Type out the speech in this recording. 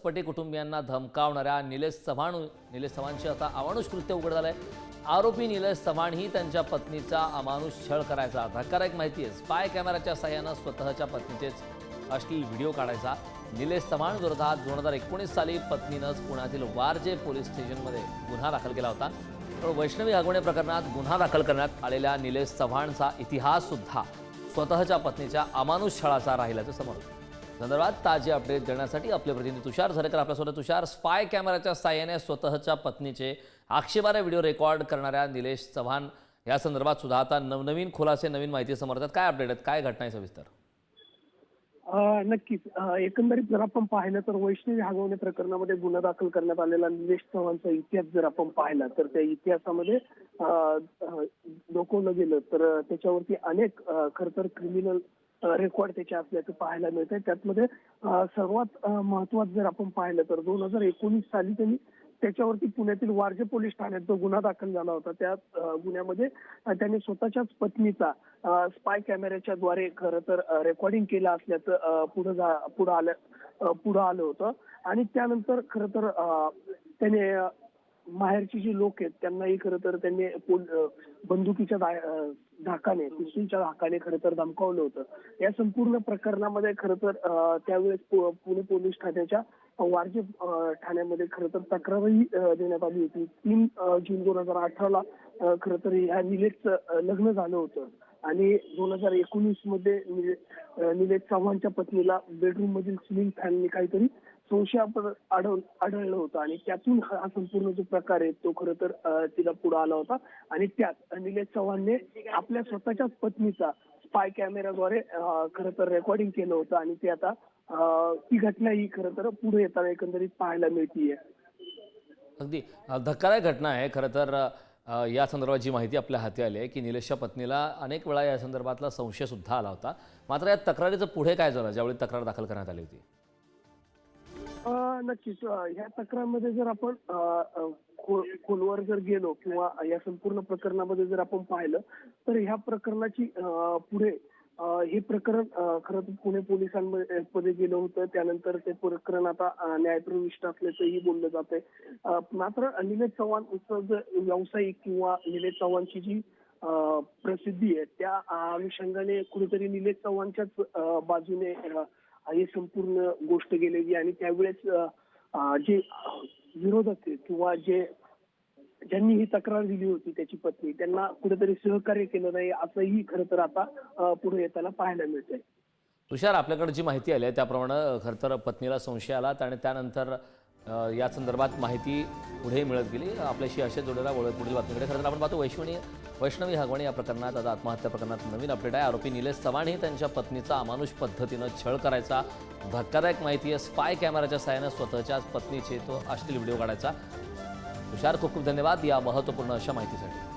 वसपटे कुटुंबियांना धमकावणाऱ्या निलेश चव्हाणचे आता अमानुष कृत्य उघड झालंय। आरोपी निलेश चव्हाण ही त्यांच्या पत्नीचा अमानुष छळ करायचा। धक्कादायक माहिती आहे, स्पाय कॅमेराच्या साहाय्यानं स्वतःच्या पत्नीचेच अश्लील व्हिडिओ काढायचा। निलेश चव्हाण विरोधात 2019 साली पत्नीनंच पुण्यातील वारजे पोलीस स्टेशनमध्ये गुन्हा दाखल केला होता। तर वैष्णवी हगवणे प्रकरणात गुन्हा दाखल करण्यात आलेल्या निलेश चव्हाणचा इतिहास सुद्धा स्वतःच्या पत्नीच्या अमानुष छळाचा राहिल्याचं समोर आलं। संदर्भात ताजी अपडेट देण्यासाठी आपले प्रतिनिधी तुषार झरेकर आपल्यासोबत। तुषार, स्पाय कॅमेराच्या साहाय्याने स्वतःच्या पत्नीचे आक्षेपार्ह व्हिडिओ रेकॉर्ड करणाऱ्या निलेश चव्हाण या संदर्भात सुद्धा आता नवनवीन खुलासे, नवीन माहिती समोर येतात। काय अपडेट आहेत, काय घटना आहे सविस्तर? नक्कीच एकंदरीत जर आपण पाहिलं तर वैष्णवी हगवणे प्रकरणामध्ये गुन्हा दाखल करण्यात आलेला निलेश चव्हाणचा इतिहास जर आपण पाहिला तर त्या इतिहासामध्ये डोकवलं गेलं तर त्याच्यावरती अनेक खरं तर क्रिमिनल रेकॉर्ड त्याचे असल्याचं पाहायला मिळतंय। त्यातमध्ये सर्वात महत्त्वाचं जर आपण पाहिलं तर 2019 साली त्यांनी त्याच्यावरती पुण्यातील वारजे पोलीस ठाण्यात जो गुन्हा दाखल झाला होता त्या गुन्ह्यामध्ये त्याने स्वतःच्याच पत्नीचा स्पाय कॅमेऱ्याच्या द्वारे खरं तर रेकॉर्डिंग केलं असल्याचं पुढं आलं होतं। आणि त्यानंतर खरं तर त्याने माहेरची जी लोक आहेत त्यांनाही खरं तर त्यांनी बंदुकीच्या धाकाने, पिस्तूलच्या धाकाने खरं तर धमकावलं होतं। या संपूर्ण प्रकरणामध्ये खरं तर त्यावेळेस पुणे पोलीस ठाण्याच्या वारजे ठाण्यामध्ये खरं तर तक्रारही देण्यात आली होती। 3 जून 2018ला खरं तर ह्या निलेशचं लग्न झालं होतं आणि 2019 मध्ये निलेश चव्हाणच्या पत्नीला बेडरूम मधील सिलिंग फॅनने काहीतरी संशयास्पद आढळलं होतं आणि त्यातून हा संपूर्ण जो प्रकार आहे तो खरं तर तिला पुढे आला होता। आणि त्यात निलेश चव्हाणने आपल्या स्वतःच्याच पत्नीचा स्पाय कॅमेराद्वारे खरं तर रेकॉर्डिंग केलं होतं आणि ते आता ती घटना ही खरं तर पुढे येताना एकंदरीत पाहायला मिळतीये। अगदी धक्कादायक घटना आहे खरं तर। या संदर्भात जी माहिती आपल्या हाती आली आहे की निलेशच्या पत्नीला अनेक वेळा या संदर्भातला संशय सुद्धा आला होता। मात्र या तक्रारीचं पुढे काय झालं ज्यावेळी तक्रार दाखल करण्यात आली होती? नक्कीच ह्या तक्रारमध्ये जर आपण खोलवर जर गेलो किंवा या संपूर्ण प्रकरणामध्ये जर आपण पाहिलं तर ह्या प्रकरणाची पुढे हे प्रकरण खरं तर पुणे पोलिसांमध्ये गेलं होतं। त्यानंतर ते प्रकरण आता न्यायप्रविष्ट असल्याचंही बोललं जातंय। मात्र निलेश चव्हाणचं जे व्यावसायिक किंवा निलेश चव्हाणची जी प्रसिद्धी आहे त्या अनुषंगाने कुठेतरी निलेश चव्हाणच्याच बाजूने ही संपूर्ण गोष्ट गेलेली आणि त्यावेळेस जे विरोधक किंवा ज्यांनी ही तक्रार दिली होती त्याची पत्नी त्यांना कुठेतरी सहकार्य केलं नाही असंही खरं तर आता पुढे येताना पाहायला मिळतंय। तुषार, आपल्याकडे जी माहिती आली आहे त्याप्रमाणे खरं तर पत्नीला संशय आला आणि त्यानंतर या संदर्भात माहिती पुढे मिळत गेली। आपल्याशी अशा जोडीला पुढील बातमीकडे खरं तर आपण पाहतो वैष्णवी हगवणे या प्रकरणात आता आत्महत्या प्रकरणात नवीन अपडेट आहे। आरोपी निलेश चव्हाण ही त्यांच्या पत्नीचा अमानुष पद्धतीनं छळ करायचा। धक्कादायक माहिती आहे, स्पाय कॅमेराच्या साहाय्यानं स्वतःच्याच पत्नीचे तो अश्लील व्हिडिओ काढायचा। तुषार, खूप खूप धन्यवाद या महत्त्वपूर्ण अशा माहितीसाठी।